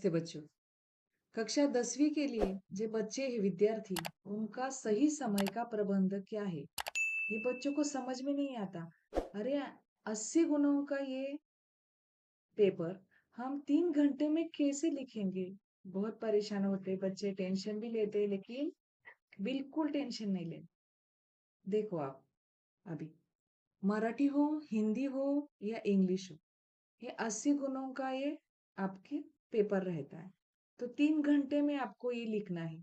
नमस्ते बच्चों। कक्षा 10वीं के लिए जो बच्चे हैं विद्यार्थी उनका सही समय का प्रबंध क्या है ये बच्चों को समझ में नहीं आता। अरे 80 गुणों का ये पेपर हम 3 घंटे में कैसे लिखेंगे। बहुत परेशान होते बच्चे, टेंशन भी लेते हैं, लेकिन बिल्कुल टेंशन नहीं लेते। देखो आप अभी मराठी हो, हिंदी हो या इंग्लिश हो, ये 80 गुणों का ये आपके पेपर रहता है। तो 3 घंटे में आपको ये लिखना है,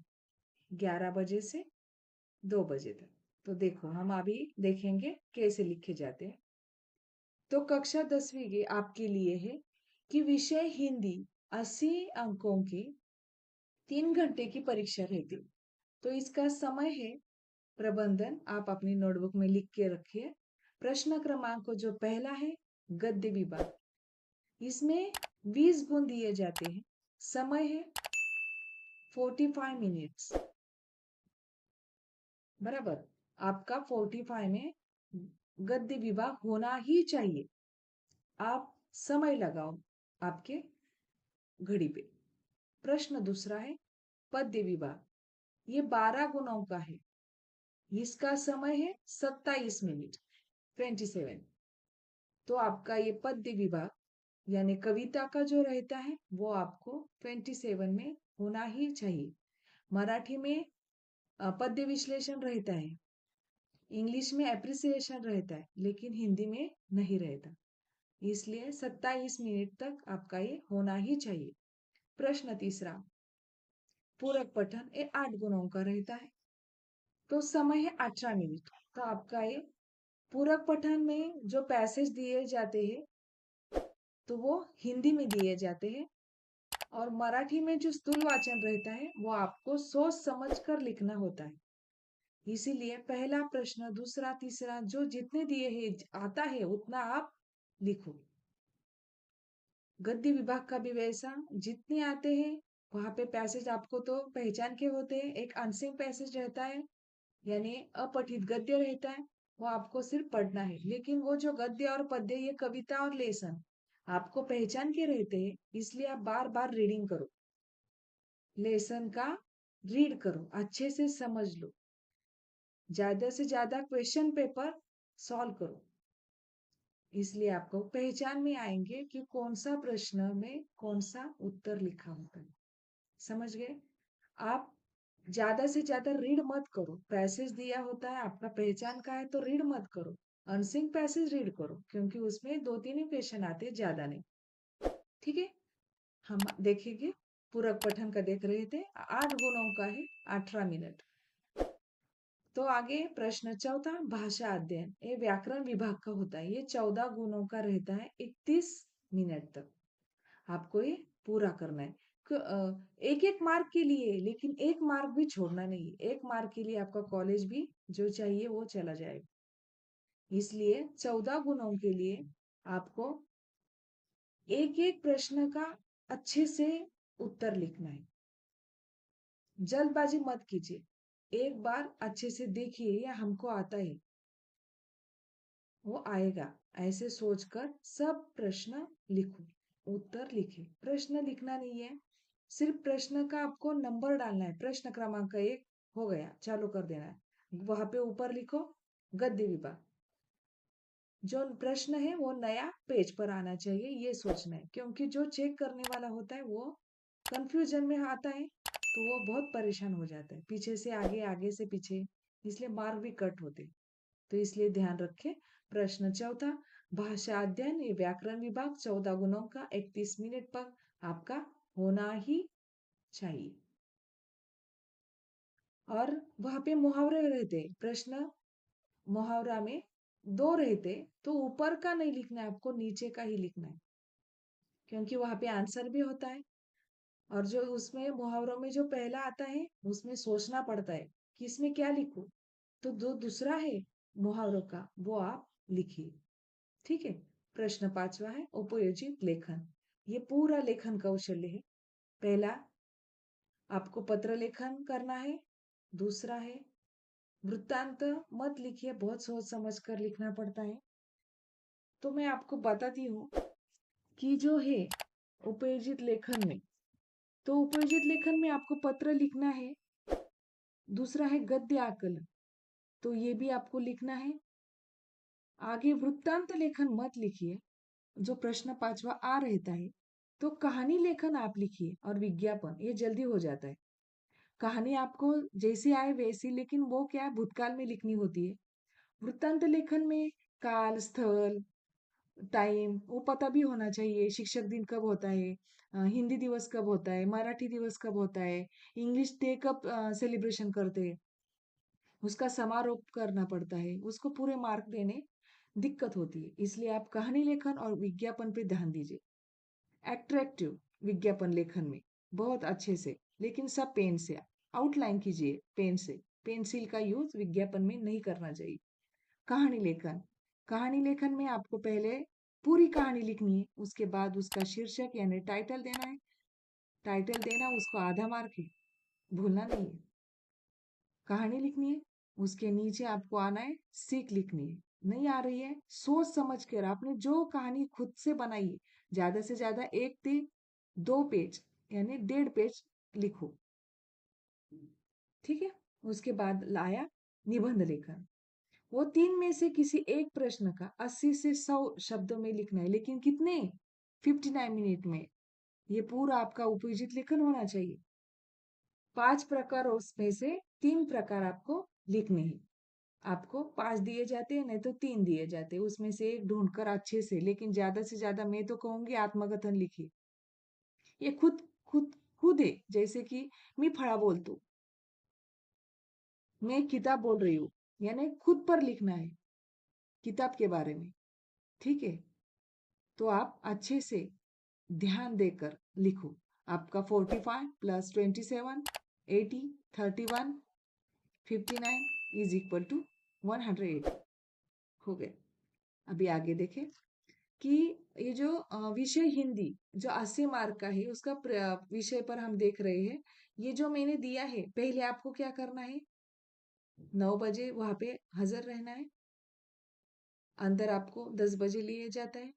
11 बजे से 2 बजे तक। तो देखो हम अभी देखेंगे कैसे लिखे जाते हैं। तो कक्षा 10वीं के आपके लिए है कि विषय हिंदी 80 अंकों की 3 घंटे की परीक्षा रहती है। तो इसका समय है प्रबंधन, आप अपनी नोटबुक में लिख के रखिए। प्रश्न क्रमांक जो पहला है गद्य विभाग, इसमें 20 गुण दिए जाते हैं। समय है 45 मिनट्स, बराबर। आपका 45 में गद्य विभाग होना ही चाहिए। आप समय लगाओ आपके घड़ी पे। प्रश्न दूसरा है पद्य विभाग, ये 12 गुणों का है। इसका समय है 27 मिनट, 27। तो आपका ये पद्य विभाग यानी कविता का जो रहता है वो आपको 27 में होना ही चाहिए। मराठी में पद्य विश्लेषण रहता है, इंग्लिश में एप्रिसिएशन रहता है, लेकिन हिंदी में नहीं रहता। इसलिए 27 मिनट तक आपका ये होना ही चाहिए। प्रश्न तीसरा पूरक पठन, ये 8 गुणों का रहता है। तो समय है 18 मिनट। तो आपका ये पूरक पठन में जो पैसेज दिए जाते हैं तो वो हिंदी में दिए जाते हैं, और मराठी में जो स्थूल वाचन रहता है वो आपको सोच समझ कर लिखना होता है। इसीलिए पहला प्रश्न, दूसरा, तीसरा जो जितने दिए हैं आता है उतना आप लिखो। गद्य विभाग का भी वैसा, जितने आते हैं वहां पे पैसेज आपको तो पहचान के होते हैं। एक अनसिंग पैसेज रहता है यानी अपठित गद्य रहता है, वो आपको सिर्फ पढ़ना है। लेकिन वो जो गद्य और पद्य, ये कविता और लेसन आपको पहचान के रहते हैं, इसलिए आप बार बार रीडिंग करो, लेसन का रीड करो, अच्छे से समझ लो, ज्यादा से ज्यादा क्वेश्चन पेपर सॉल्व करो। इसलिए आपको पहचान में आएंगे कि कौन सा प्रश्न में कौन सा उत्तर लिखा होता है। समझ गए आप? ज्यादा से ज्यादा रीड मत करो, पैसेज दिया होता है आपका पहचान का है तो रीड मत करो। अनसिंग पैसेज रीड करो, क्योंकि उसमें 2-3 ही क्वेश्चन आते हैं, ज्यादा नहीं। ठीक है, हम देखेंगे। पूरक पठन का देख रहे थे, 8 गुणों का है, 18 मिनट। तो आगे प्रश्न चौथा भाषा अध्ययन, ये व्याकरण विभाग का होता है। ये 14 गुणों का रहता है, 31 मिनट तक आपको ये पूरा करना है। एक एक मार्क के लिए, लेकिन एक मार्क भी छोड़ना नहीं। एक मार्क के लिए आपका कॉलेज भी जो चाहिए वो चला जाएगा। इसलिए 14 गुणों के लिए आपको एक एक प्रश्न का अच्छे से उत्तर लिखना है। जल्दबाजी मत कीजिए, एक बार अच्छे से देखिए या हमको आता है, वो आएगा, ऐसे सोचकर सब प्रश्न लिखो, उत्तर लिखे। प्रश्न लिखना नहीं है, सिर्फ प्रश्न का आपको नंबर डालना है। प्रश्न क्रमांक 1 हो गया, चालू कर देना है। वहां पे ऊपर लिखो गद्य विभाग, जो प्रश्न है वो नया पेज पर आना चाहिए, ये सोचना है। क्योंकि जो चेक करने वाला होता है वो कंफ्यूजन में आता है, तो वो बहुत परेशान हो जाता है, पीछे से आगे, आगे से पीछे, इसलिए मार्क भी कट होते। तो इसलिए ध्यान रखें। प्रश्न चौथा भाषा अध्ययन, ये व्याकरण विभाग 14 गुणों का 31 मिनट पर आपका होना ही चाहिए। और वहां पे मुहावरे रहते, प्रश्न मुहावरा में 2 रहते, तो ऊपर का नहीं लिखना है आपको, नीचे का ही लिखना है, क्योंकि वहां पे आंसर भी होता है। और जो उसमें मुहावरों में जो पहला आता है उसमें सोचना पड़ता है कि इसमें क्या लिखूं। तो जो दूसरा है मुहावरों का वो आप लिखिए। ठीक है। प्रश्न पांचवा है उपयोजित लेखन, ये पूरा लेखन कौशल्य है। पहला आपको पत्र लेखन करना है, दूसरा है वृत्तांत मत लिखिए, बहुत सोच समझ कर लिखना पड़ता है। तो मैं आपको बताती हूँ कि जो है उपयोजित लेखन में तो उपयोजित लेखन में आपको पत्र लिखना है। दूसरा है गद्य आकलन, तो ये भी आपको लिखना है। आगे वृत्तांत लेखन मत लिखिए, जो प्रश्न 5वां आ रहता है। तो कहानी लेखन आप लिखिए और विज्ञापन, ये जल्दी हो जाता है। कहानी आपको जैसी आए वैसी, लेकिन वो क्या है, भूतकाल में लिखनी होती है। वृत्तांत लेखन में काल, स्थल, टाइम वो पता भी होना चाहिए। शिक्षक दिन कब होता है, हिंदी दिवस कब होता है, मराठी दिवस कब होता है, इंग्लिश डे कब सेलिब्रेशन करते हैं, उसका समारोह करना पड़ता है, उसको पूरे मार्क देने दिक्कत होती है। इसलिए आप कहानी लेखन और विज्ञापन पे ध्यान दीजिए। एट्रैक्टिव विज्ञापन लेखन में बहुत अच्छे से, लेकिन सब पेन से आउटलाइन कीजिए, पेन से। पेंसिल का यूज विज्ञापन में नहीं करना चाहिए। कहानी लेखन, कहानी लेखन में आपको पहले पूरी कहानी लिखनी है, उसके बाद उसका शीर्षक यानी टाइटल देना है। टाइटल देना उसको आधा मार्क है, भूलना नहीं है। कहानी लिखनी है, उसके नीचे आपको आना है सीख लिखनी है। नहीं आ रही है, सोच समझ कर आपने जो कहानी खुद से बनाई है, ज्यादा से ज्यादा 1 से 2 पेज यानी 1.5 पेज लिखो। ठीक है। उसके बाद लाया निबंध लेखन। वो 3 में से किसी एक प्रश्न का 80 से 100 शब्दों में लिखना है, लेकिन कितने, 59 मिनट में। ये पूरा आपका उपयोजित लेखन होना चाहिए। 5 प्रकार उसमें से 3 प्रकार आपको लिखने हैं। आपको 5 दिए जाते हैं, नहीं तो 3 दिए जाते हैं, उसमें से एक ढूंढकर अच्छे से, लेकिन ज्यादा से ज्यादा मैं तो कहूंगी आत्मकथन लिखिए। ये खुद खुद खुद है, जैसे कि मैं फड़ा बोलतू, मैं किताब बोल रही हूँ, यानी खुद पर लिखना है, किताब के बारे में। ठीक है। तो आप अच्छे से ध्यान देकर लिखो। आपका 45 प्लस 27, 80, 31, 59 इज इक्वल टू 180 हो गए। अभी आगे देखें कि ये जो विषय हिंदी जो 80 मार्क का है, उसका विषय पर हम देख रहे हैं। ये जो मैंने दिया है, पहले आपको क्या करना है, 9 बजे वहां पे हाजिर रहना है। अंदर आपको 10 बजे लिए जाता है।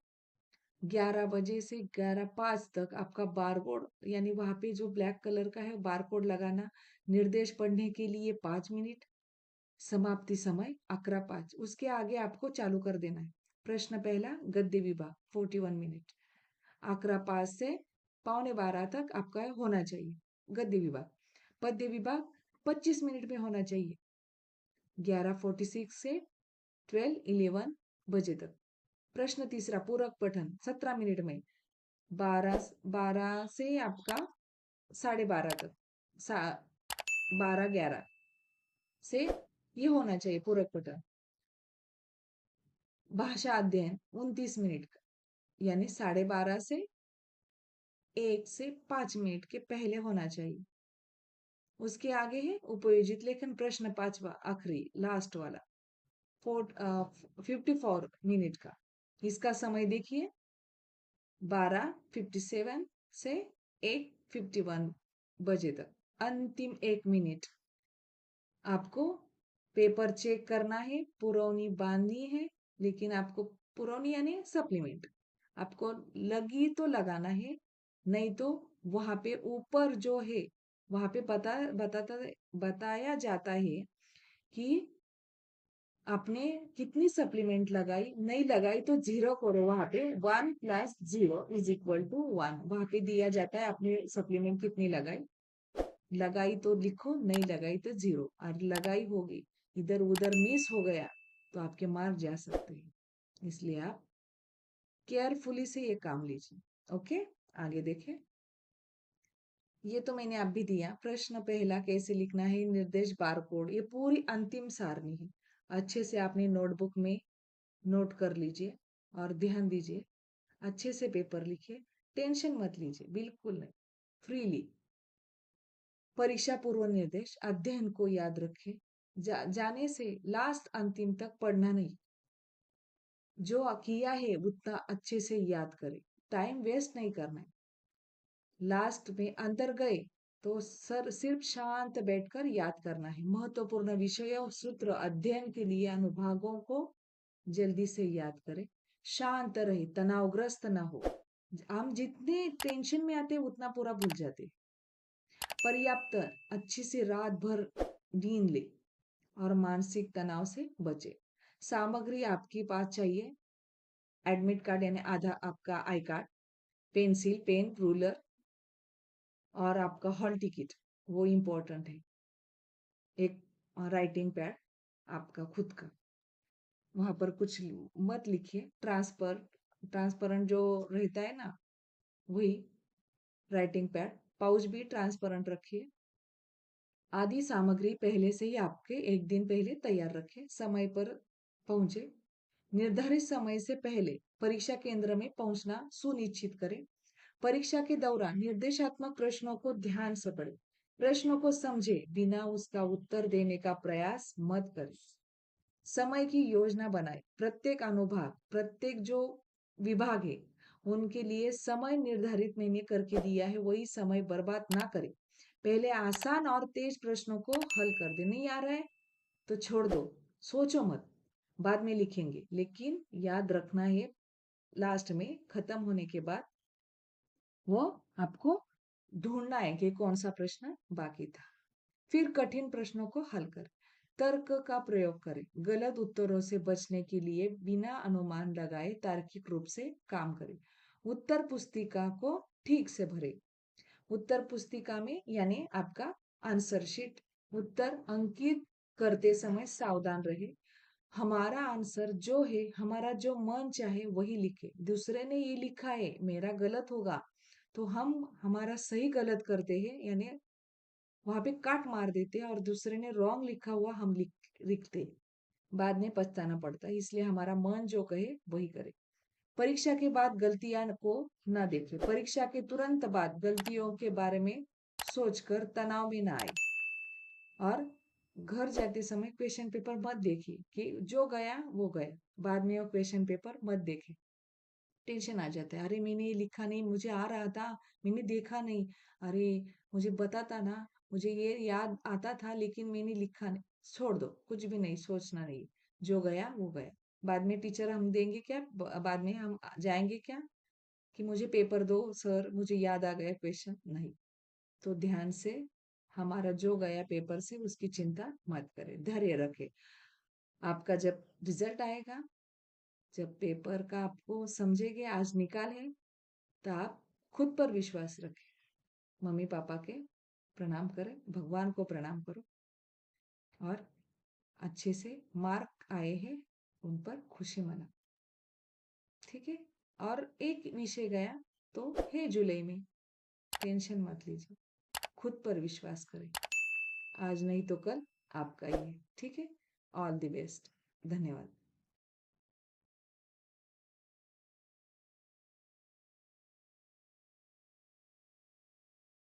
11 बजे से 11:05 तक आपका बार कोड, यानी वहां पे जो ब्लैक कलर का है बार कोड लगाना। निर्देश पढ़ने के लिए 5 मिनट। समाप्ति समय 11:05। उसके आगे आपको चालू कर देना है। प्रश्न पहला गद्य विभाग 41 मिनट। 11:05 से 11:15 तक आपका होना चाहिए गद्य विभाग। पद्य विभाग 25 मिनट में होना चाहिए, 11:46 से 12:11 बजे तक। प्रश्न तीसरा पूरक पठन 17 मिनट में, 12 से आपका 12:30 तक, 12:11 से ये होना चाहिए पूरक पठन। भाषा अध्ययन 29 मिनट का, यानी 12:30 से 1 से 5 मिनट के पहले होना चाहिए। उसके आगे है उपयोजित लेखन प्रश्न 5वां, आखिरी लास्ट वाला, 54 मिनट का। इसका समय देखिए, 12:57 से 1:51 तक, अंतिम 1 मिनट। आपको पेपर चेक करना है, पुरौनी बांधनी है, लेकिन आपको पुरौनी यानी सप्लीमेंट आपको लगी तो लगाना है, नहीं तो वहां पे ऊपर जो है वहां पे बताया जाता है कि आपने कितनी सप्लीमेंट लगाई, नहीं लगाई तो 0 करो। वहां पे 1 + 0 इज इक्वल टू 1, वहां पे दिया जाता है आपने सप्लीमेंट कितनी लगाई। लगाई तो लिखो, नहीं लगाई तो 0। और लगाई होगी, इधर उधर मिस हो गया तो आपके मार्क जा सकते हैं। इसलिए आप केयरफुली से ये काम लीजिए। ओके, आगे देखें। ये तो मैंने अभी दिया। प्रश्न पहला कैसे लिखना है, निर्देश बारकोड, ये पूरी अंतिम सारणी है। अच्छे से आपने नोटबुक में नोट कर लीजिए और ध्यान दीजिए। अच्छे से पेपर लिखिए, टेंशन मत लीजिए, बिल्कुल नहीं, फ्रीली। परीक्षा पूर्व निर्देश अध्ययन को याद रखें। जाने से लास्ट अंतिम तक पढ़ना नहीं, जो किया है उतना अच्छे से याद करें, टाइम वेस्ट नहीं करना है। लास्ट में अंदर गए तो सर सिर्फ शांत बैठकर याद करना है। महत्वपूर्ण विषयों सूत्र अध्ययन के लिए अनुभागों को जल्दी से याद करें। शांत रहे, तनावग्रस्त ना हो। हम जितने टेंशन में आते हैं उतना पूरा भूल जाते हैं। पर्याप्त अच्छी सी रात भर नींद ले और मानसिक तनाव से बचे। सामग्री आपके पास चाहिए, एडमिट कार्ड यानी आधा आपका I card, pencil, pen, ruler और आपका हॉल टिकट, वो इम्पोर्टेंट है। एक राइटिंग पैड आपका खुद का, वहां पर कुछ मत लिखिए। ट्रांसपेरेंट जो रहता है ना, वही राइटिंग पैड। पाउच भी ट्रांसपेरेंट रखिए। आदि सामग्री पहले से ही आपके एक दिन पहले तैयार रखें। समय पर पहुंचे। निर्धारित समय से पहले परीक्षा केंद्र में पहुंचना सुनिश्चित करें। परीक्षा के दौरान निर्देशात्मक प्रश्नों को ध्यान से पढ़ें। प्रश्नों को समझे बिना उसका उत्तर देने का प्रयास मत करें। समय की योजना बनाए। प्रत्येक अनुभाग, प्रत्येक जो विभाग है, उनके लिए समय निर्धारित मैंने करके दिया है, वही समय बर्बाद ना करें। पहले आसान और तेज प्रश्नों को हल कर दे। नहीं आ रहा है तो छोड़ दो, सोचो मत, बाद में लिखेंगे। लेकिन याद रखना है, लास्ट में खत्म होने के बाद वो आपको ढूंढना है कि कौन सा प्रश्न बाकी था। फिर कठिन प्रश्नों को हल कर। तर्क का प्रयोग करें। गलत उत्तरों से बचने के लिए बिना अनुमान लगाए तार्किक रूप से काम करें। उत्तर पुस्तिका को ठीक से भरें। उत्तर पुस्तिका में यानी आपका आंसर शीट, उत्तर अंकित करते समय सावधान रहे। हमारा आंसर जो है, हमारा जो मन चाहे वही लिखे। दूसरे ने ये लिखा है, मेरा गलत होगा, तो हम हमारा सही गलत करते हैं, यानी वहां पे काट मार देते हैं, और दूसरे ने रॉन्ग लिखा हुआ हम लिखते। बाद में पछताना पड़ता है। इसलिए हमारा मन जो कहे वही करे। परीक्षा के बाद गलतियां को न देखें। परीक्षा के तुरंत बाद गलतियों के बारे में सोचकर तनाव में ना आए। और घर जाते समय क्वेश्चन पेपर मत देखिए कि जो गया वो गया। बाद में वो क्वेश्चन पेपर मत देखे, टेंशन आ जाता है। अरे मैंने ये लिखा नहीं, मुझे आ रहा था, मैंने देखा नहीं। अरे मुझे बताता ना, मुझे ये याद आता था लेकिन मैंने लिखा नहीं। छोड़ दो, कुछ भी नहीं सोचना, नहीं, जो गया वो गया। बाद में टीचर हम देंगे क्या, बाद में हम जाएंगे क्या कि मुझे पेपर दो सर, मुझे याद आ गया क्वेश्चन, नहीं। तो ध्यान से, हमारा जो गया पेपर से उसकी चिंता मत करें, धैर्य रखें। आपका जब रिजल्ट आएगा, जब पेपर का आपको समझेंगे आज निकाल है, तो आप खुद पर विश्वास रखें। मम्मी पापा के प्रणाम करें, भगवान को प्रणाम करो, और अच्छे से मार्क आए हैं उन पर खुशी मना। ठीक है। और एक विषय गया तो है जुलाई में, टेंशन मत लीजिए, खुद पर विश्वास करें। आज नहीं तो कल आपका ही है। ठीक है। All the best. धन्यवाद।